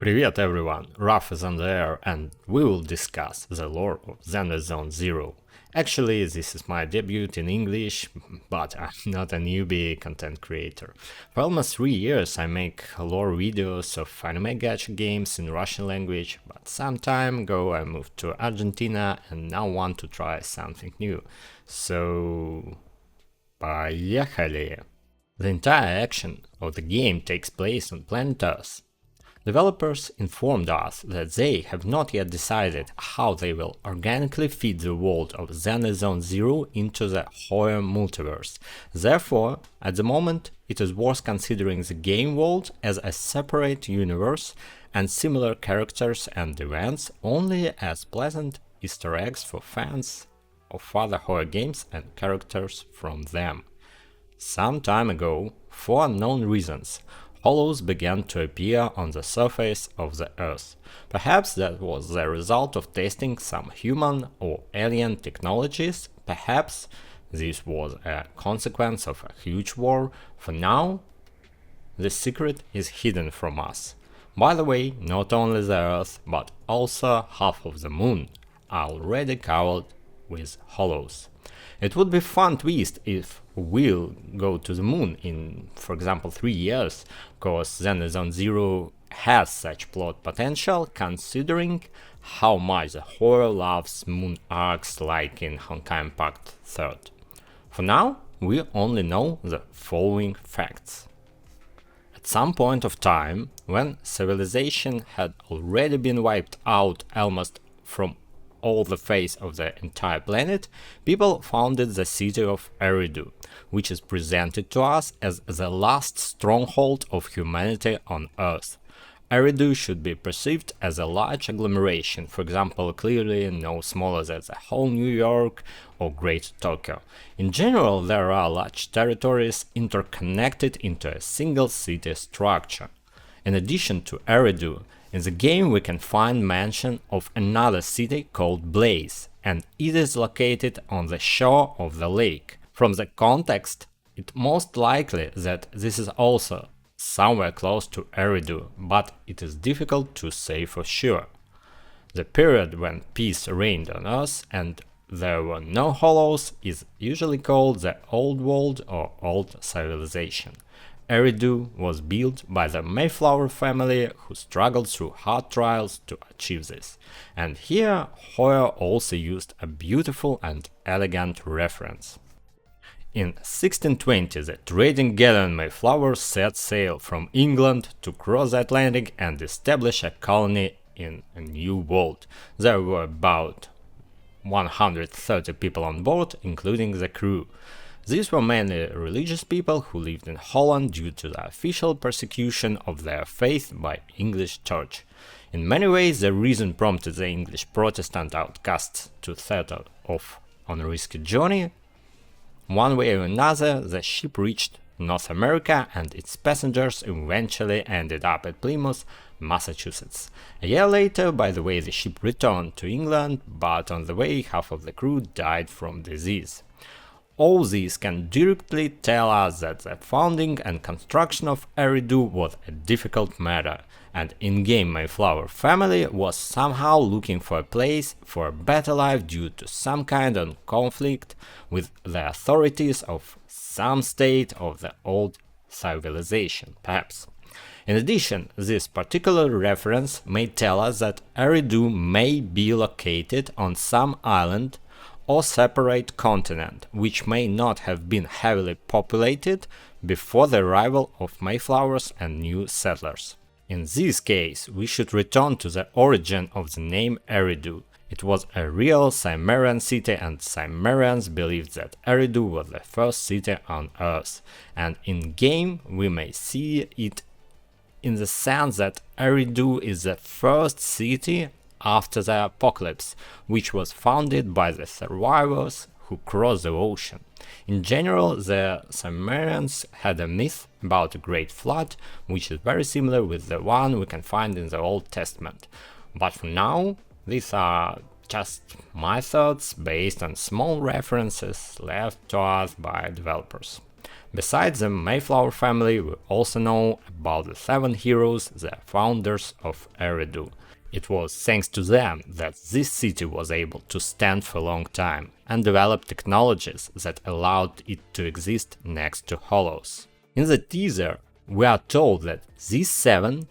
Привет everyone, Raf is on the air and we will discuss the lore of Zenless Zone Zero. Actually, this is my debut in English, but I'm not a newbie content creator. For almost 3 years I make lore videos of anime gacha games in Russian language, but some time ago I moved to Argentina and now want to try something new. So... Поехали! The entire action of the game takes place on planet Earth. Developers informed us that they have not yet decided how they will organically feed the world of Zenless Zone Zero into the horror multiverse. Therefore, at the moment, it is worth considering the game world as a separate universe and similar characters and events only as pleasant Easter eggs for fans of other horror games and characters from them. Some time ago, for unknown reasons, hollows began to appear on the surface of the Earth. Perhaps that was the result of testing some human or alien technologies, perhaps this was a consequence of a huge war. For now, the secret is hidden from us. By the way, not only the Earth, but also half of the Moon are already covered with hollows. It would be a fun twist if we'll go to the moon in, for example, 3 years, cause Zenless Zone Zero has such plot potential considering how much the horror loves moon arcs like in Honkai Impact 3rd. For now, we only know the following facts. At some point of time, when civilization had already been wiped out almost from all the face of the entire planet, people founded the city of Eridu, which is presented to us as the last stronghold of humanity on Earth. Eridu should be perceived as a large agglomeration, for example, clearly no smaller than the whole New York or Great Tokyo. In general, there are large territories interconnected into a single city structure. In addition to Eridu, in the game we can find mention of another city called Blaze, and it is located on the shore of the lake. From the context, it's most likely that this is also somewhere close to Eridu, but it is difficult to say for sure. The period when peace reigned on Earth and there were no hollows is usually called the Old World or Old Civilization. Eridu was built by the Mayflower family who struggled through hard trials to achieve this. And here horror also used a beautiful and elegant reference. In 1620 the trading galleon Mayflower set sail from England to cross the Atlantic and establish a colony in a new world. There were about 130 people on board, including the crew. These were mainly religious people who lived in Holland due to the official persecution of their faith by English Church. In many ways, the reason prompted the English Protestant outcasts to set off on a risky journey. One way or another, the ship reached North America and its passengers eventually ended up at Plymouth, Massachusetts. A year later, by the way, the ship returned to England, but on the way half of the crew died from disease. All this can directly tell us that the founding and construction of Eridu was a difficult matter, and in-game Mayflower family was somehow looking for a place for a better life due to some kind of conflict with the authorities of some state of the old civilization, perhaps. In addition, this particular reference may tell us that Eridu may be located on some island or separate continent, which may not have been heavily populated before the arrival of Mayflowers and new settlers. In this case, we should return to the origin of the name Eridu. It was a real Cimmerian city and Cimmerians believed that Eridu was the first city on Earth, and in-game we may see it in the sense that Eridu is the first city after the apocalypse, which was founded by the survivors who crossed the ocean. In general, the Cimmerians had a myth about a great flood, which is very similar with the one we can find in the Old Testament. But for now, these are just my thoughts based on small references left to us by developers. Besides the Mayflower family, we also know about the 7 heroes, the founders of Eridu. It was thanks to them that this city was able to stand for a long time and develop technologies that allowed it to exist next to Hollows. In the teaser, we are told that these 7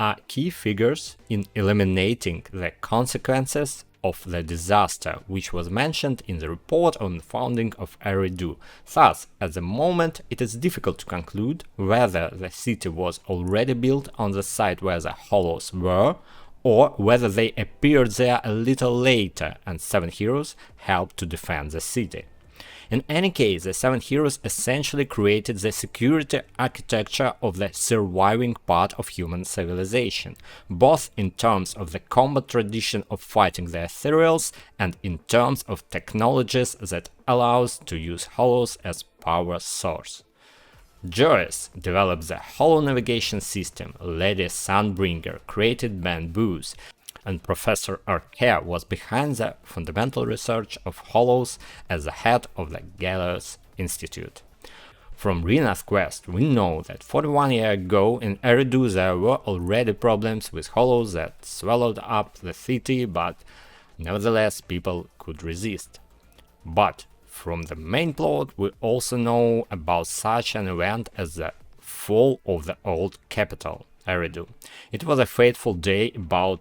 are key figures in eliminating the consequences of the disaster, which was mentioned in the report on the founding of Eridu. Thus, at the moment, it is difficult to conclude whether the city was already built on the site where the Hollows were, or whether they appeared there a little later and 7 heroes helped to defend the city. In any case, the 7 heroes essentially created the security architecture of the surviving part of human civilization, both in terms of the combat tradition of fighting the ethereals and in terms of technologies that allows to use hollows as power source. Joyce developed the hollow navigation system, Lady Sunbringer created bamboos, and Professor Arke was behind the fundamental research of hollows as the head of the Gallows Institute. From Rina's quest, we know that 41 years ago in Eridu there were already problems with hollows that swallowed up the city, but nevertheless people could resist. But from the main plot we also know about such an event as the fall of the old capital, Eridu. It was a fateful day about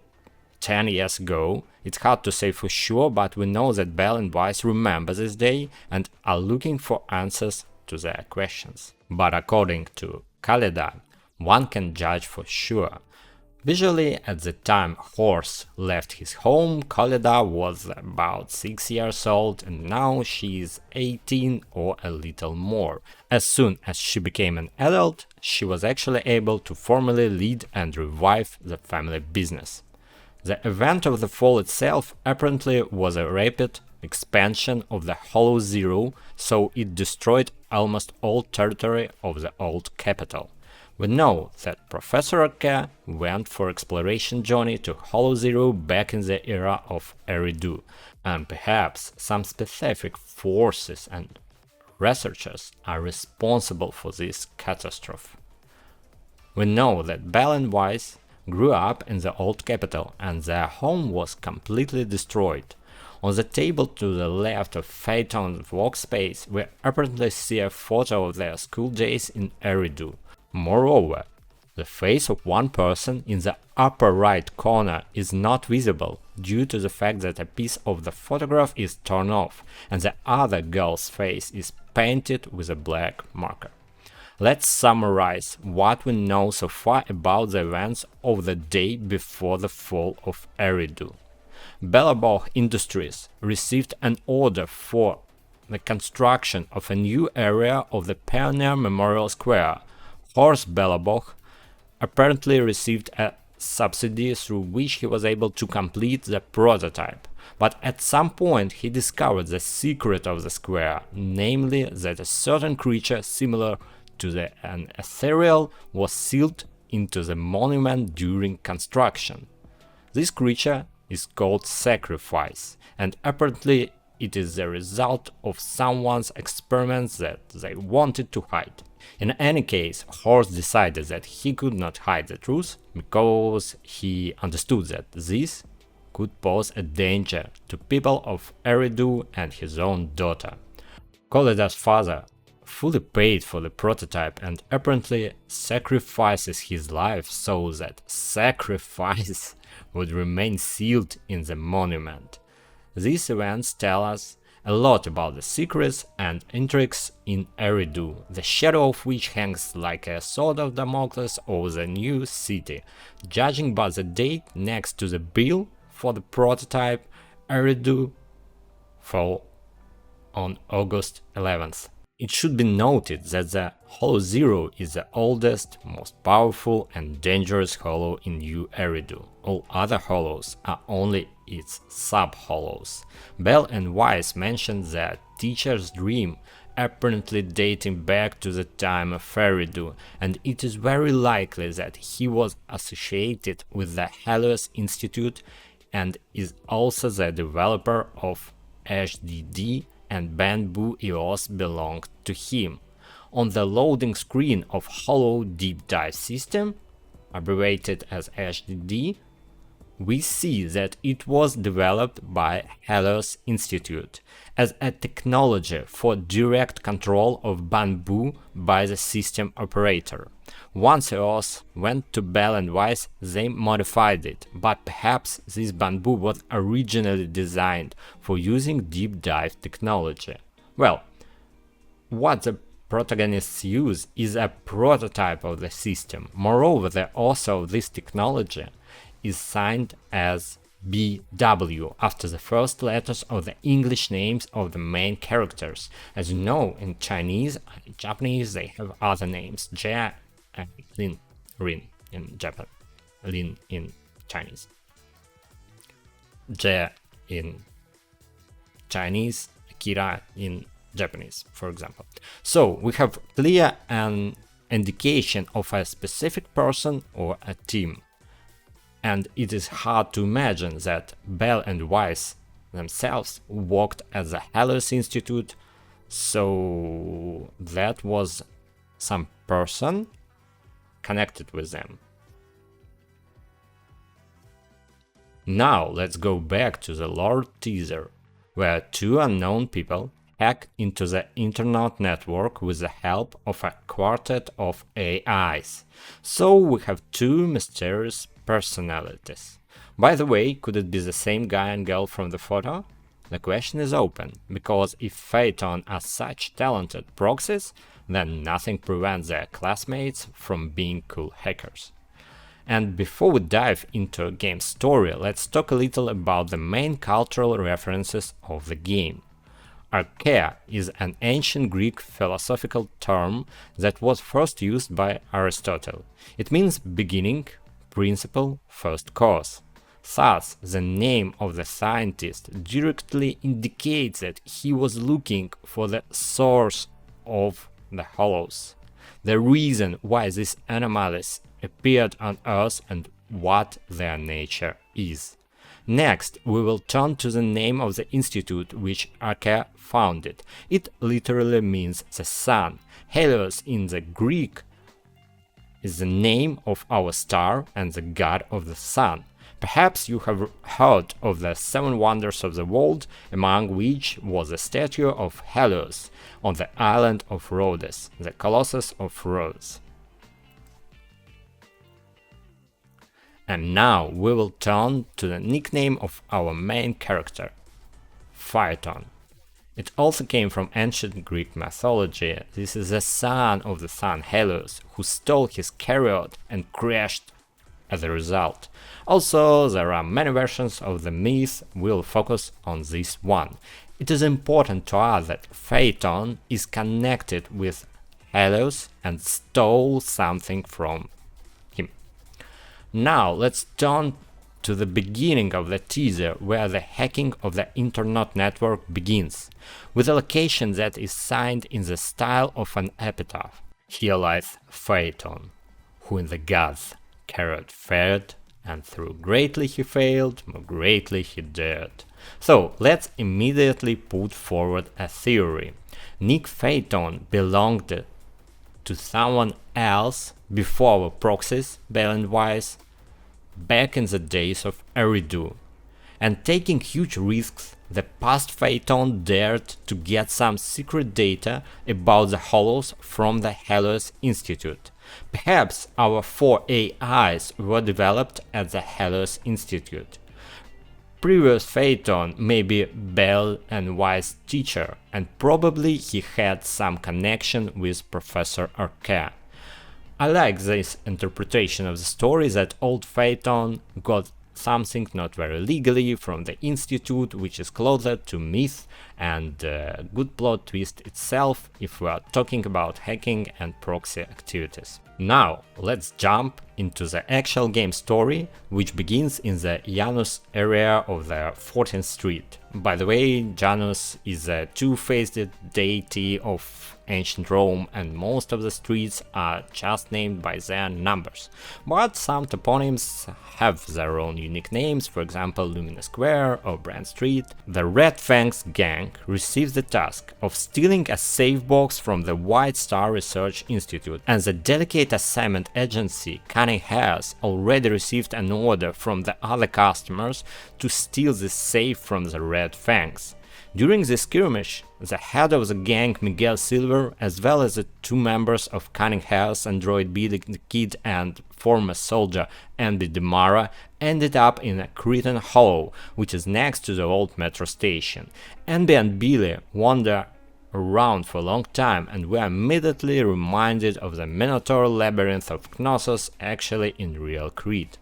10 years ago. It's hard to say for sure, but we know that Belle and Wise remember this day and are looking for answers to their questions. But according to Khaleda, one can judge for sure. Visually, at the time Horse left his home, Khaleda was about 6 years old and now she is 18 or a little more. As soon as she became an adult, she was actually able to formally lead and revive the family business. The event of the fall itself apparently was a rapid expansion of the Hollow Zero, so it destroyed almost all territory of the old capital. We know that Professor Arke went for exploration journey to Hollow Zero back in the era of Eridu, and perhaps some specific forces and researchers are responsible for this catastrophe. We know that Belle and Wise grew up in the old capital and their home was completely destroyed. On the table to the left of Phaeton's workspace, we apparently see a photo of their school days in Eridu. Moreover, the face of one person in the upper right corner is not visible due to the fact that a piece of the photograph is torn off and the other girl's face is painted with a black marker. Let's summarize what we know so far about the events of the day before the fall of Eridu. Belobog Industries received an order for the construction of a new area of the Pioneer Memorial Square. Horse Belobog apparently received a subsidy through which he was able to complete the prototype, but at some point he discovered the secret of the square, namely that a certain creature similar to an ethereal was sealed into the monument during construction. This creature is called Sacrifice, and apparently it is the result of someone's experiments that they wanted to hide. In any case, Horse decided that he could not hide the truth because he understood that this could pose a danger to people of Eridu and his own daughter. Kaleda's father fully paid for the prototype and apparently sacrifices his life so that Sacrifice would remain sealed in the monument. These events tell us a lot about the secrets and intrigues in Eridu, the shadow of which hangs like a sword of Damocles over the new city. Judging by the date next to the bill for the prototype, Eridu fell on August 11th. It should be noted that the Hollow Zero is the oldest, most powerful and dangerous hollow in New Eridu. All other hollows are only its sub-hollows. Belle and Wise mentioned that teacher's dream apparently dating back to the time of Eridu, and it is very likely that he was associated with the Helios Institute and is also the developer of HDD and Bamboo EOS belonged to him. On the loading screen of Hollow Deep Dive System, abbreviated as HDD, we see that it was developed by Helios Institute as a technology for direct control of bamboo by the system operator. Once EOS went to Belle and Wise, they modified it, but perhaps this bamboo was originally designed for using deep dive technology. Well, what the protagonists use is a prototype of the system. Moreover, the author of this technology is signed as BW after the first letters of the English names of the main characters. As you know, in Chinese and Japanese they have other names, Jia and Lin, Rin in Japan, Lin in Chinese, Jia in Chinese, Kira in Japanese, for example. So we have clear an indication of a specific person or a team. And it is hard to imagine that Belle and Wise themselves worked at the Helios Institute, so that was some person connected with them. Now let's go back to the lore teaser, where two unknown people hack into the internet network with the help of a quartet of AIs. So we have two mysterious personalities. By the way, could it be the same guy and girl from the photo? The question is open, because if Phaeton are such talented proxies, then nothing prevents their classmates from being cool hackers. And before we dive into a game story, let's talk a little about the main cultural references of the game. Archaea is an ancient Greek philosophical term that was first used by Aristotle. It means beginning, principle, first cause. Thus, the name of the scientist directly indicates that he was looking for the source of the hollows, the reason why these anomalies appeared on Earth and what their nature is. Next, we will turn to the name of the institute which Archaea founded. It literally means the sun. Helios in the Greek is the name of our star and the god of the sun. Perhaps you have heard of the seven wonders of the world, among which was a statue of Helios on the island of Rhodes, the Colossus of Rhodes. And now we will turn to the nickname of our main character, Phaeton. It also came from ancient Greek mythology. This is the son of the sun Helios, who stole his chariot and crashed as a result. Also, there are many versions of the myth. We'll focus on this one. It is important to add that Phaeton is connected with Helios and stole something from him. Now let's turn to the beginning of the teaser, where the hacking of the internet network begins, with a location that is signed in the style of an epitaph. Here lies Phaeton, who in the gods carried fared, and through greatly he failed, more greatly he dared. So let's immediately put forward a theory. Nick Phaeton belonged to someone else before our proxies, Belle and Wise, back in the days of Eridu. And taking huge risks, the past Phaeton dared to get some secret data about the hollows from the Helios Institute. Perhaps our 4 AIs were developed at the Helios Institute. Previous Phaeton may be Belle and Wise teacher, and probably he had some connection with Professor Archaea. I like this interpretation of the story, that old Phaeton got something not very legally from the institute, which is closer to myth and good plot twist itself if we are talking about hacking and proxy activities. Now let's jump into the actual game story, which begins in the Janus area of the 14th Street. By the way, Janus is a two-faced deity of ancient Rome, and most of the streets are just named by their numbers. But some toponyms have their own unique names, for example Lumina Square or Brand Street. The Red Fangs gang gang received the task of stealing a safe box from the White Star Research Institute, and the delicate assignment agency Cunning Hares already received an order from the other customers to steal the safe from the Red Fangs. During the skirmish, the head of the gang, Miguel Silver, as well as the two members of Cunning Hares, android B the Kid and former soldier Andy Demara, ended up in a Cretan Hollow, which is next to the old metro station. Andy and Billy wander around for a long time and were immediately reminded of the Minotaur labyrinth of Knossos, actually in real Crete.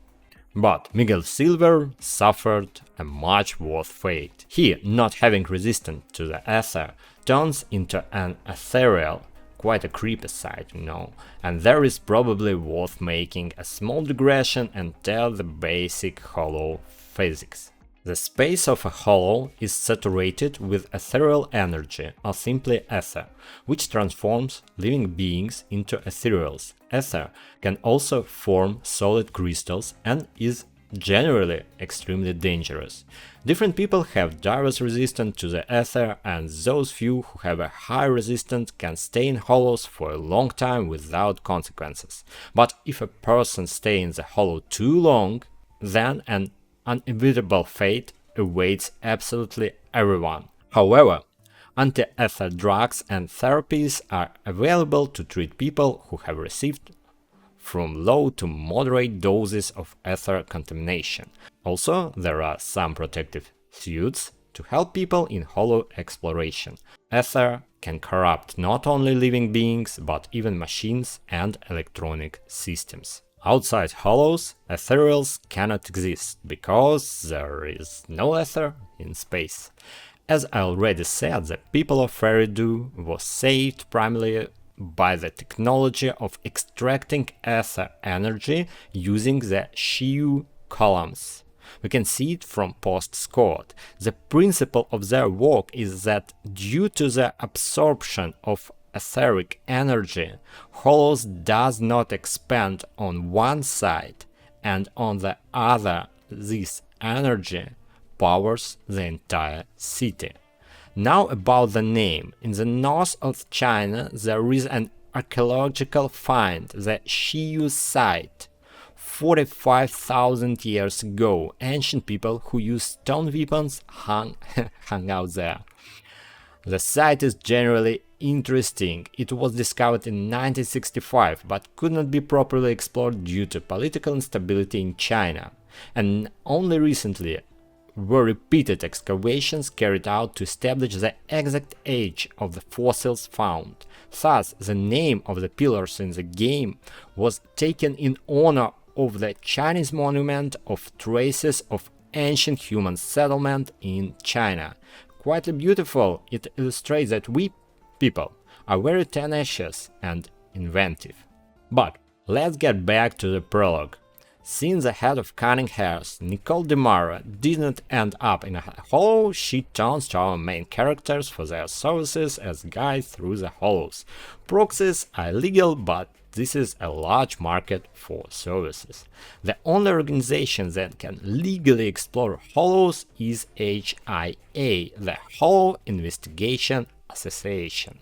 But Miguel Silver suffered a much worse fate. He, not having resistance to the ether, turns into an ethereal, quite a creepy sight, you know, and there is probably worth making a small digression and tell the basic hollow physics. The space of a hollow is saturated with ethereal energy, or simply ether, which transforms living beings into ethereals. Ether can also form solid crystals and is generally extremely dangerous. Different people have diverse resistance to the ether, and those few who have a high resistance can stay in hollows for a long time without consequences. But if a person stays in the hollow too long, then an unavoidable fate awaits absolutely everyone. However, anti-ether drugs and therapies are available to treat people who have received from low to moderate doses of ether contamination. Also, there are some protective suits to help people in hollow exploration. Ether can corrupt not only living beings, but even machines and electronic systems. Outside hollows, ethereals cannot exist, because there is no ether in space. As I already said, the people of Eridu was saved primarily by the technology of extracting ether energy using the Shiyu columns. We can see it from post-scored. The principle of their work is that due to the absorption of etheric energy, hollows does not expand on one side, and on the other this energy powers the entire city. Now about the name. In the north of China there is an archaeological find, the Shiyu site. 45,000 years ago, ancient people who used stone weapons hung out there. The site is generally interesting. It was discovered in 1965, but could not be properly explored due to political instability in China, and only recently were repeated excavations carried out to establish the exact age of the fossils found. Thus, the name of the pillars in the game was taken in honor of the Chinese monument of traces of ancient human settlement in China. Quite beautiful, it illustrates that we, people, are very tenacious and inventive. But let's get back to the prologue. Since the head of Cunning Hares, Nicole Demara, did not end up in a hollow, she turns to our main characters for their services as guides through the hollows. Proxies are illegal, but this is a large market for services. The only organization that can legally explore hollows is HIA, the Hollow Investigation Association.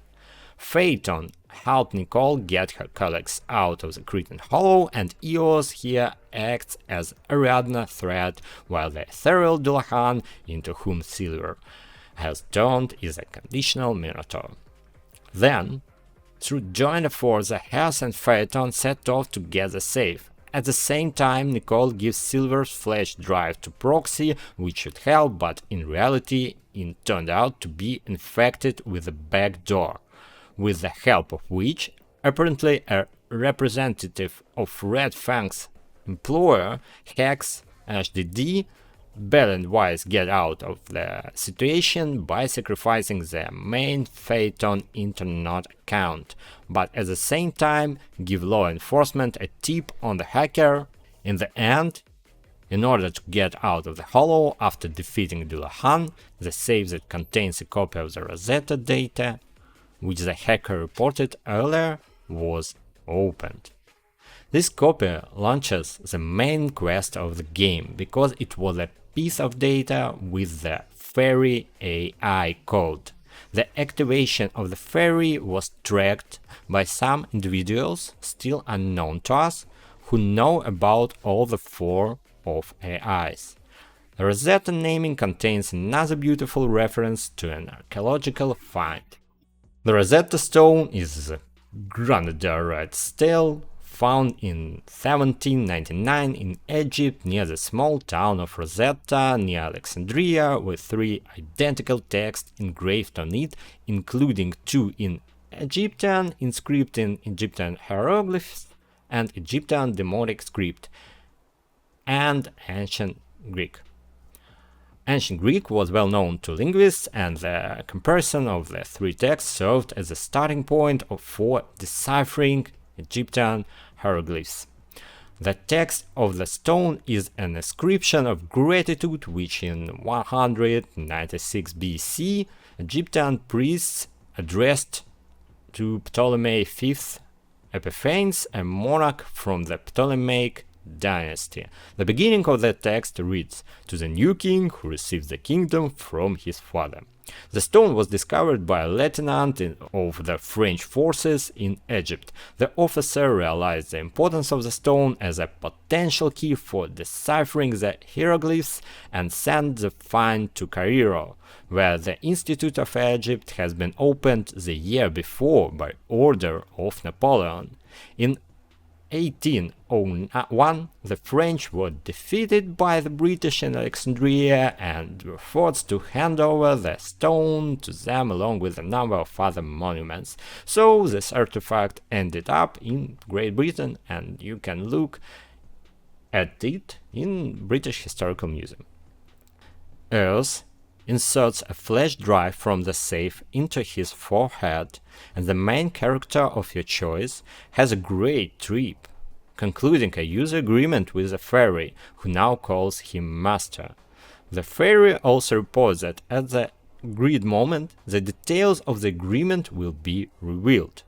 Phaeton helped Nicole get her colleagues out of the Cretan Hollow, and Eos here acts as Ariadne threat, while the ethereal Dullahan, into whom Silver has turned, is a conditional Minotaur. Then, through joint force, the Hares and Phaeton set off to get the safe. At the same time, Nicole gives Silver's flash drive to Proxy, which should help, but in reality it turned out to be infected with a backdoor, with the help of which, apparently a representative of Red Fang's employer hacks HDD, Belle and Wise get out of the situation by sacrificing their main Phaeton internet account, but at the same time give law enforcement a tip on the hacker. In the end, in order to get out of the hollow after defeating Dullahan, the safe that contains a copy of the Rosetta data, which the hacker reported earlier, was opened. This copy launches the main quest of the game, because it was a piece of data with the fairy AI code. The activation of the fairy was tracked by some individuals, still unknown to us, who know about all the 4 of AIs. The Rosetta naming contains another beautiful reference to an archaeological find. The Rosetta Stone is a granodiorite stele found in 1799 in Egypt near the small town of Rosetta near Alexandria, with 3 identical texts engraved on it, including 2 in Egyptian inscribed in Egyptian hieroglyphs and Egyptian Demotic script, and Ancient Greek. Ancient Greek was well known to linguists, and the comparison of the 3 texts served as a starting point for deciphering Egyptian hieroglyphs. The text of the stone is an inscription of gratitude which in 196 BC Egyptian priests addressed to Ptolemy V Epiphanes, a monarch from the Ptolemaic dynasty. The beginning of the text reads, "To the new king who received the kingdom from his father." The stone was discovered by a lieutenant of the French forces in Egypt. The officer realized the importance of the stone as a potential key for deciphering the hieroglyphs and sent the find to Cairo, where the Institute of Egypt has been opened the year before by order of Napoleon. In 1801, the French were defeated by the British in Alexandria and were forced to hand over the stone to them along with a number of other monuments. So this artifact ended up in Great Britain, and you can look at it in British Historical Museum. Earth inserts a flash drive from the safe into his forehead, and the main character of your choice has a great trip, concluding a user agreement with the fairy, who now calls him master. The fairy also reports that at the agreed moment, the details of the agreement will be revealed.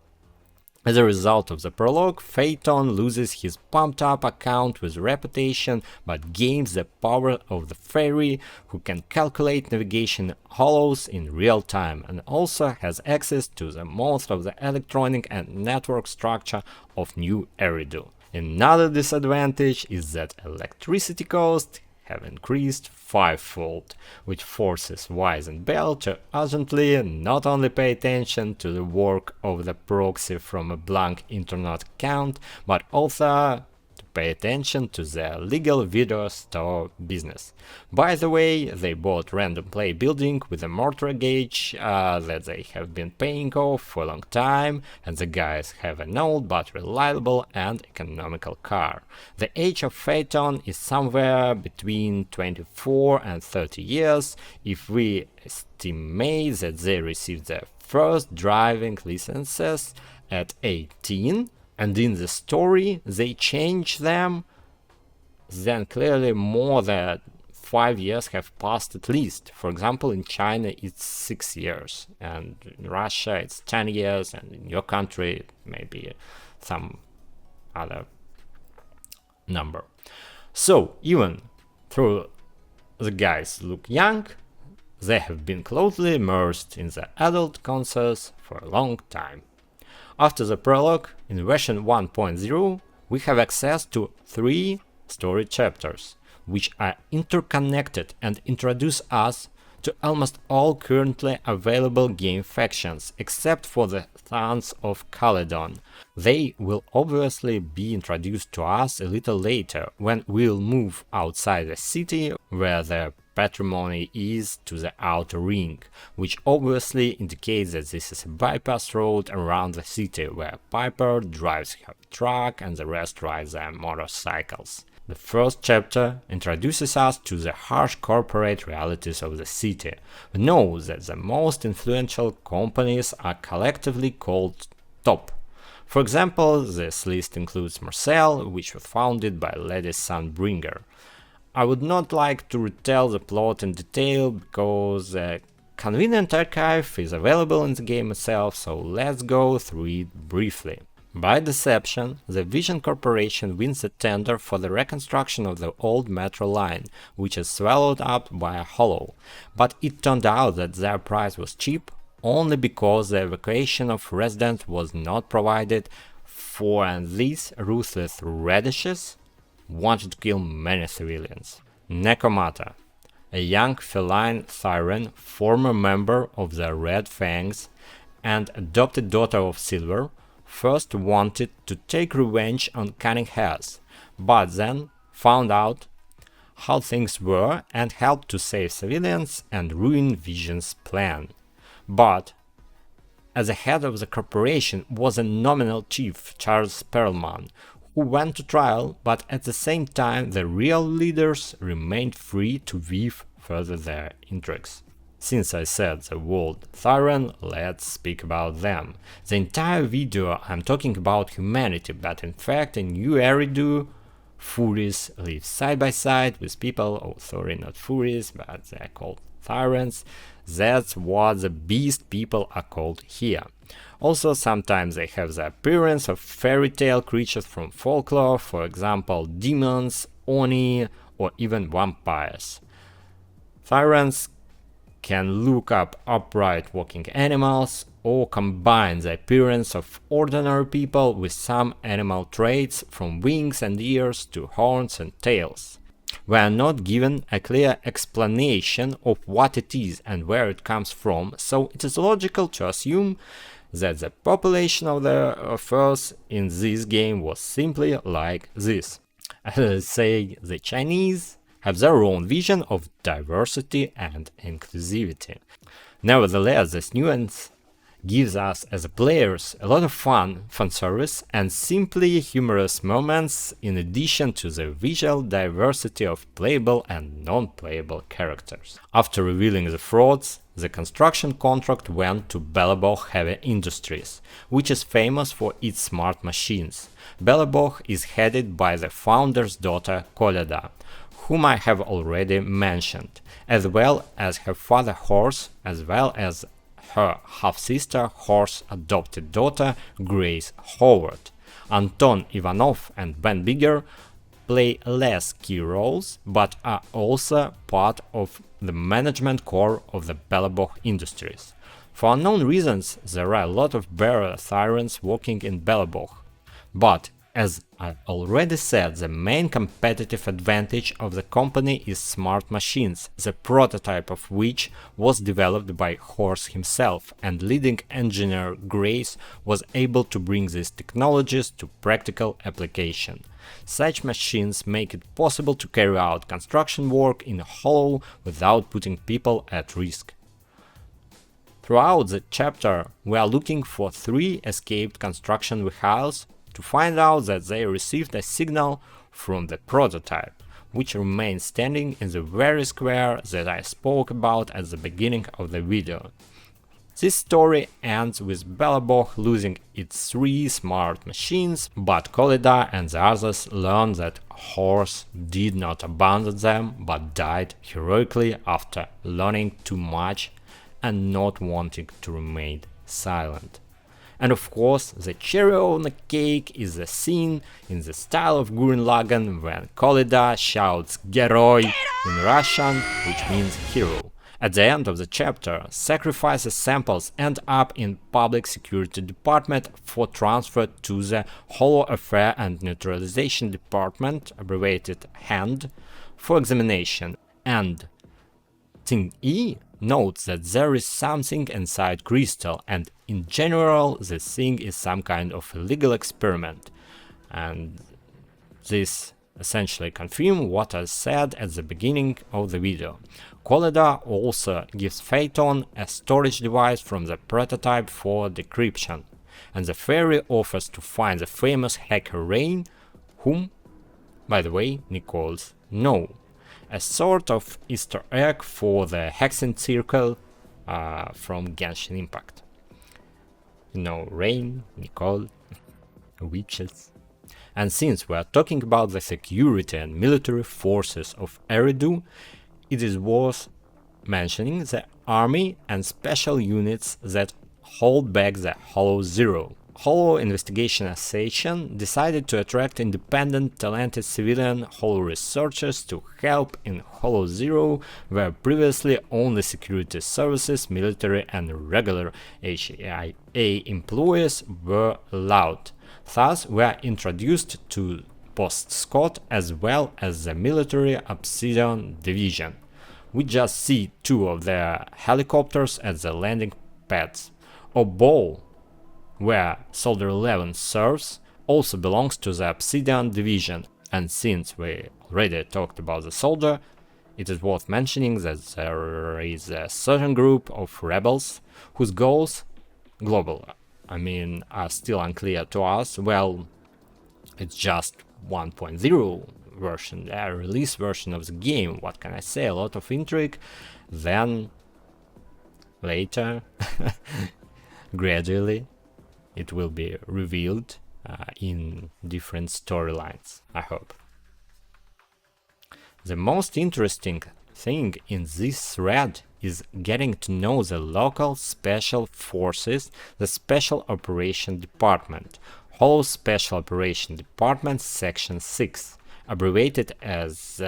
As a result of the prologue, Phaeton loses his pumped-up account with reputation, but gains the power of the fairy, who can calculate navigation hollows in real time, and also has access to the most of the electronic and network structure of New Eridu. Another disadvantage is that electricity costs have increased 5-fold, which forces Wise and Belle to urgently not only pay attention to the work of the proxy from a blank internet account, but also to pay attention to their legal video store business. By the way, they bought Random Play building with a mortar gauge that they have been paying off for a long time, and the guys have an old but reliable and economical car. The age of Phaeton is somewhere between 24 and 30 years, if we estimate that they received their first driving licenses at 18, and in the story they change them, then clearly more than 5 years have passed at least. For example, in China it's 6 years, and in Russia it's 10 years, and in your country maybe some other number. So even though the guys look young, they have been closely immersed in the adult conscious for a long time. After the prologue, in version 1.0, we have access to 3 story chapters, which are interconnected and introduce us to almost all currently available game factions, except for the Sons of Caledon. They will obviously be introduced to us a little later, when we'll move outside the city, where their patrimony is, to the outer ring, which obviously indicates that this is a bypass road around the city, where Piper drives her truck and the rest rides their motorcycles. The first chapter introduces us to the harsh corporate realities of the city. We know that the most influential companies are collectively called top. For example, this list includes Marcel, which was founded by Lady Sunbringer. I would not like to retell the plot in detail, because a convenient archive is available in the game itself, so let's go through it briefly. By deception, the Vision Corporation wins the tender for the reconstruction of the old metro line, which is swallowed up by a hollow. But it turned out that their price was cheap only because the evacuation of residents was not provided for, and these ruthless radishes wanted to kill many civilians. Nekomata, a young feline Thyren, former member of the Red Fangs and adopted daughter of Silver, first wanted to take revenge on Cunning Hares, but then found out how things were and helped to save civilians and ruin Vision's plan. But as the head of the corporation was a nominal chief, Charles Perlman, who went to trial, but at the same time the real leaders remained free to weave further their intrigues. Since I said the word Thyren, let's speak about them. The entire video I'm talking about humanity, but in fact in New Eridu, Furies live side by side with people, oh sorry, not Furies, but they're called Thirens. That's what the beast people are called here. Also, sometimes they have the appearance of fairy tale creatures from folklore, for example demons, oni, or even vampires. Thyrens can look up upright walking animals or combine the appearance of ordinary people with some animal traits, from wings and ears to horns and tails. We are not given a clear explanation of what it is and where it comes from, so it is logical to assume that the population of the Earth in this game was simply like this. Let's say the Chinese have their own vision of diversity and inclusivity. Nevertheless, this nuance gives us as players a lot of fun service, and simply humorous moments in addition to the visual diversity of playable and non-playable characters. After revealing the frauds, the construction contract went to Belobog Heavy Industries, which is famous for its smart machines. Belobog is headed by the founder's daughter Koleda, whom I have already mentioned, as well as her father Horse, as well as her half-sister Horse's adopted daughter Grace Howard. Anton Ivanov and Ben Bigger play less key roles, but are also part of the management core of the Belobog Industries. For unknown reasons, there are a lot of bearer Thyrens working in Belobog, but as I already said, the main competitive advantage of the company is smart machines, the prototype of which was developed by Horse himself, and leading engineer Grace was able to bring these technologies to practical application. Such machines make it possible to carry out construction work in a hollow without putting people at risk. Throughout the chapter, we are looking for 3 escaped construction vehicles to find out that they received a signal from the prototype, which remains standing in the very square that I spoke about at the beginning of the video. This story ends with Belobog losing its 3 smart machines, but Koleda and the others learn that Horse did not abandon them, but died heroically after learning too much and not wanting to remain silent. And of course, the cherry on the cake is the scene in the style of Gurren Lagann when Koleda shouts "Geroi" in Russian, which means hero. At the end of the chapter, sacrifices samples end up in Public Security Department for transfer to the Hollow Affair and Neutralization Department, abbreviated HAND, for examination, and Thing E notes that there is something inside Crystal, and in general this thing is some kind of illegal experiment, and this essentially confirms what I said at the beginning of the video. Koleda also gives Phaeton a storage device from the prototype for decryption, and the fairy offers to find the famous hacker Rain, whom, by the way, Nicole's know. A sort of Easter egg for the Hexen Circle from Genshin Impact. You know, Rain, Nicole, witches. And since we are talking about the security and military forces of Eridu, it is worth mentioning the army and special units that hold back the Hollow Zero. Hollow Investigation Association decided to attract independent, talented civilian Hollow researchers to help in Hollow Zero, where previously only security services, military and regular HIA employees were allowed. Thus were introduced to Post Scott as well as the military Obsidian Division. We just see two of their helicopters at the landing pads. Oboe, where Soldier 11 serves, also belongs to the Obsidian Division, and since we already talked about the Soldier, it is worth mentioning that there is a certain group of rebels whose goals, global, are still unclear to us. Well, it's just 1.0 version, a release version of the game, what can I say, a lot of intrigue, then later, gradually, it will be revealed in different storylines, I hope. The most interesting thing in this thread is getting to know the local special forces, the Special Operation Department, Hollow Special Operation Department Section 6, abbreviated as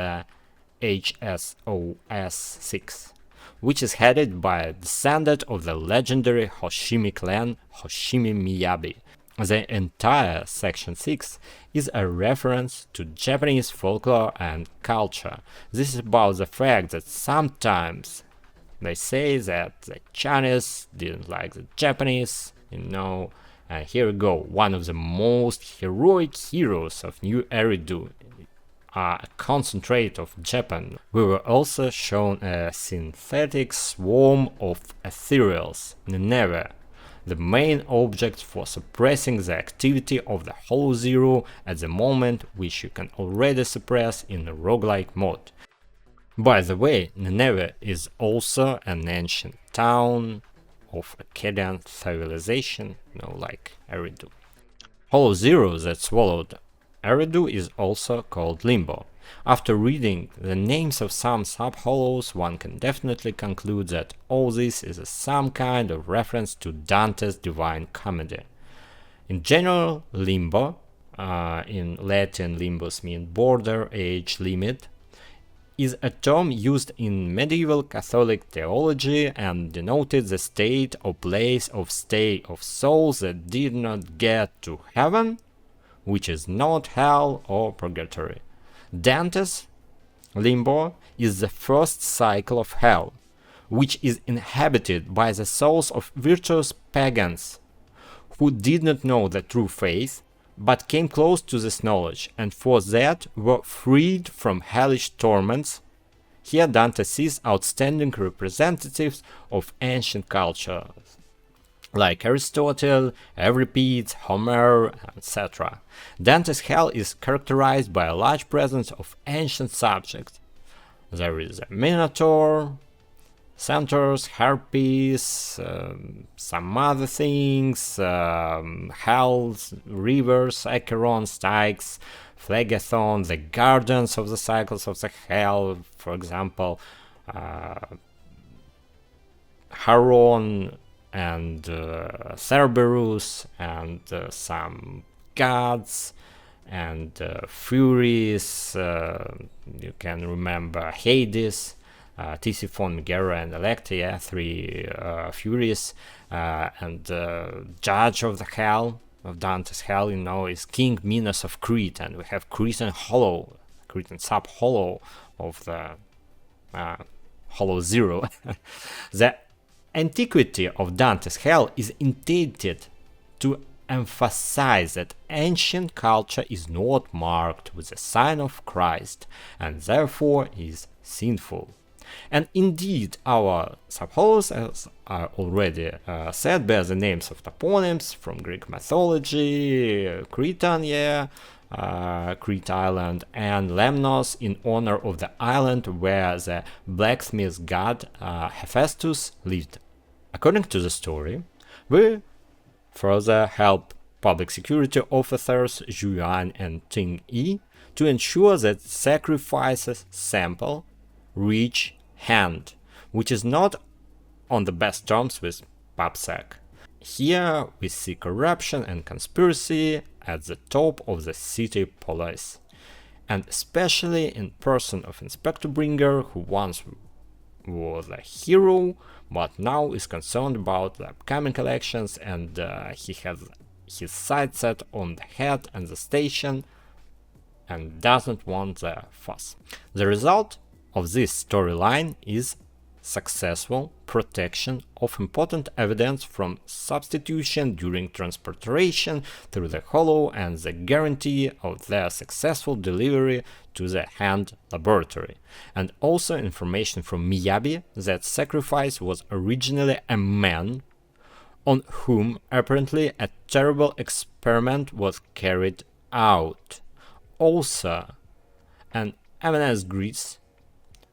HSOS 6. Which is headed by a descendant of the legendary Hoshimi clan, Hoshimi Miyabi. The entire Section 6 is a reference to Japanese folklore and culture. This is about the fact that sometimes they say that the Chinese didn't like the Japanese, and here we go, one of the most heroic heroes of New Eridu, a concentrate of Japan. We were also shown a synthetic swarm of ethereals, Nineveh, the main object for suppressing the activity of the Hollow Zero at the moment, which you can already suppress in the roguelike mode. By the way, Nineveh is also an ancient town of Akkadian civilization, like Eridu. Hollow Zero that swallowed Eridu is also called Limbo. After reading the names of some sub-hollows, one can definitely conclude that all this is some kind of reference to Dante's Divine Comedy. In general, Limbo, in Latin limbus means border, age, limit, is a term used in medieval Catholic theology and denoted the state or place of stay of souls that did not get to heaven, which is not hell or purgatory. Dante's Limbo is the first cycle of hell, which is inhabited by the souls of virtuous pagans who did not know the true faith, but came close to this knowledge, and for that were freed from hellish torments. Here Dante sees outstanding representatives of ancient culture, like Aristotle, Euripides, Homer, etc. Dante's hell is characterized by a large presence of ancient subjects. There is a Minotaur, centaurs, harpies, some other things, hells, rivers, Acheron, Styx, Phlegethon, the guardians of the cycles of the hell, for example, Haron, and Cerberus, and some gods and Furies. You can remember Hades, Tisiphone, Megara, and Electia, three Furies, and Judge of the Hell, of Dante's Hell, is King Minos of Crete, and we have Cretan Hollow, Cretan sub-hollow of the Hollow Zero. The antiquity of Dante's Hell is intended to emphasize that ancient culture is not marked with the sign of Christ and therefore is sinful. And indeed, our sub-hollows, as I already said, bear the names of toponyms from Greek mythology, Cretan, Crete Island, and Lemnos, in honor of the island where the blacksmith god Hephaestus lived. According to the story, we further help public security officers Zhu Yuan and Ting Yi to ensure that sacrifices sample reach hand, which is not on the best terms with PUBSEC. Here we see corruption and conspiracy at the top of the city police, and especially in person of Inspector Bringer, who once was a hero, but now is concerned about the upcoming elections, and he has his sights set on the head and the station and doesn't want the fuss. The result of this storyline is successful protection of important evidence from substitution during transportation through the hollow and the guarantee of their successful delivery to the hand laboratory, and also information from Miyabi that sacrifice was originally a man on whom apparently a terrible experiment was carried out. Also, an M&S Greece,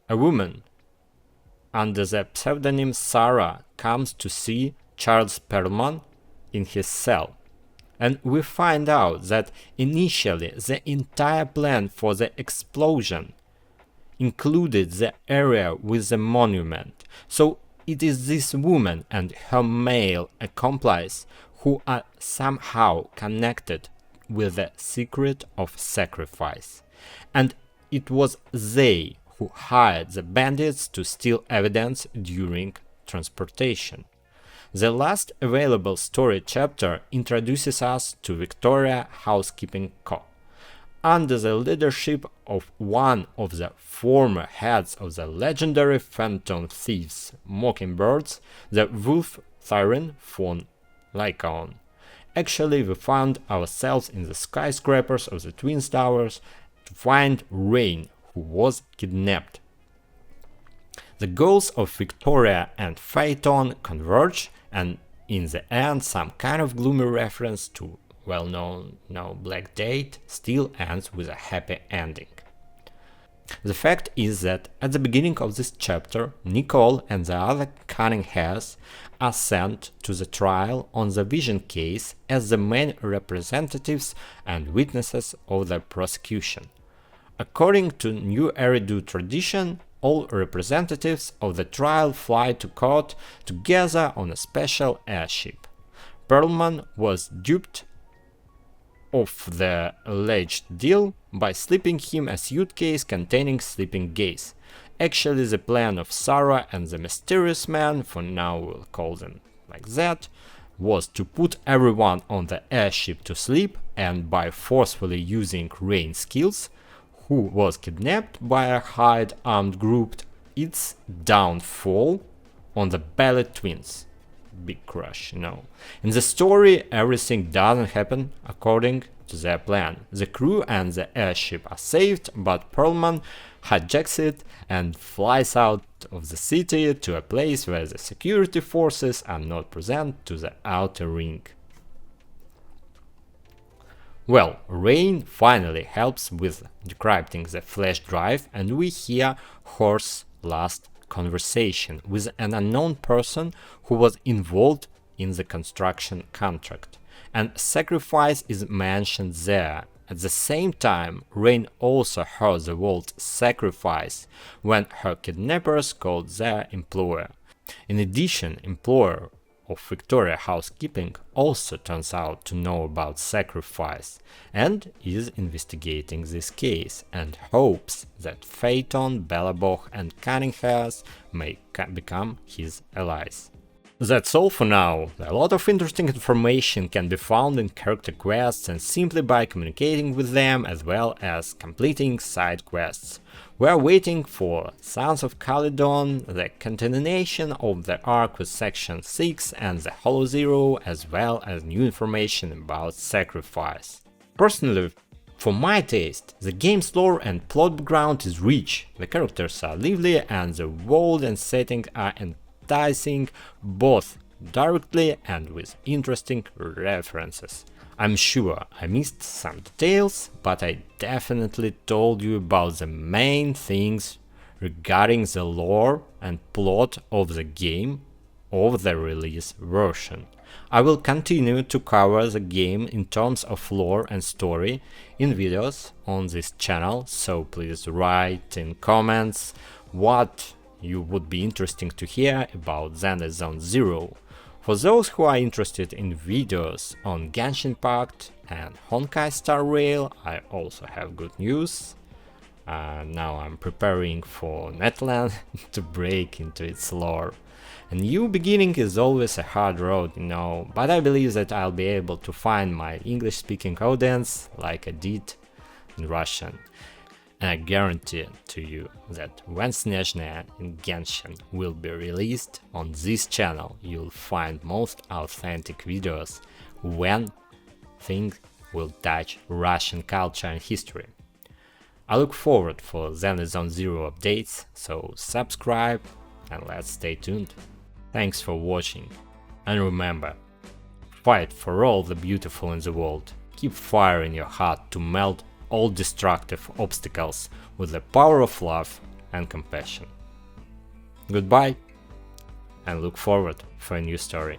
a woman under the pseudonym Sarah comes to see Charles Perlman in his cell, and we find out that initially the entire plan for the explosion included the area with the monument. So it is this woman and her male accomplice who are somehow connected with the secret of sacrifice, and it was they who hired the bandits to steal evidence during transportation. The last available story chapter introduces us to Victoria Housekeeping Co. Under the leadership of one of the former heads of the legendary phantom thieves Mockingbirds, the wolf Thyren von Lycaon. Actually, we found ourselves in the skyscrapers of the Twin Towers to find Rain, who was kidnapped. The goals of Victoria and Phaeton converge, and in the end some kind of gloomy reference to well-known now Black Date still ends with a happy ending. The fact is that at the beginning of this chapter, Nicole and the other cunning hares are sent to the trial on the Vision case as the main representatives and witnesses of the prosecution. According to New Eridu tradition, all representatives of the trial fly to court together on a special airship. Perlman was duped of the alleged deal by slipping him a suitcase containing sleeping gas. Actually, the plan of Sarah and the mysterious man, for now we'll call them like that, was to put everyone on the airship to sleep, and by forcefully using Rain's skills, who was kidnapped by a hired armed group, its downfall on the Ballet twins. Big crush, you know. In the story, everything doesn't happen according to their plan. The crew and the airship are saved, but Perlman hijacks it and flies out of the city to a place where the security forces are not present to the outer ring. Well, Rain finally helps with decrypting the flash drive, and we hear Hor's last conversation with an unknown person who was involved in the construction contract, and sacrifice is mentioned there. At the same time, Rain also heard the word sacrifice when her kidnappers called their employer. In addition, employer of Victoria Housekeeping also turns out to know about sacrifice and is investigating this case and hopes that Phaeton, Belobog and Cunning Hares may become his allies. That's all for now. A lot of interesting information can be found in character quests and simply by communicating with them as well as completing side quests. We are waiting for Sons of Calydon, the continuation of the arc with Section 6 and the Hollow Zero, as well as new information about Sacrifice. Personally, for my taste, the game's lore and plot background is rich, the characters are lively and the world and setting are enticing both directly and with interesting references. I'm sure I missed some details, but I definitely told you about the main things regarding the lore and plot of the game of the release version. I will continue to cover the game in terms of lore and story in videos on this channel, so please write in comments what you would be interesting to hear about Zenless Zone Zero. For those who are interested in videos on Genshin Impact and Honkai Star Rail, I also have good news. Now I'm preparing for Netland to break into its lore. A new beginning is always a hard road, you know, but I believe that I'll be able to find my English-speaking audience like I did in Russian. And I guarantee to you that when Snezhная in Genshin will be released on this channel, you'll find most authentic videos when things will touch Russian culture and history. I look forward for Zenless Zone Zero updates, so subscribe and let's stay tuned. Thanks for watching, and remember, fight for all the beautiful in the world, keep fire in your heart to melt all destructive obstacles with the power of love and compassion. Goodbye, and look forward for a new story.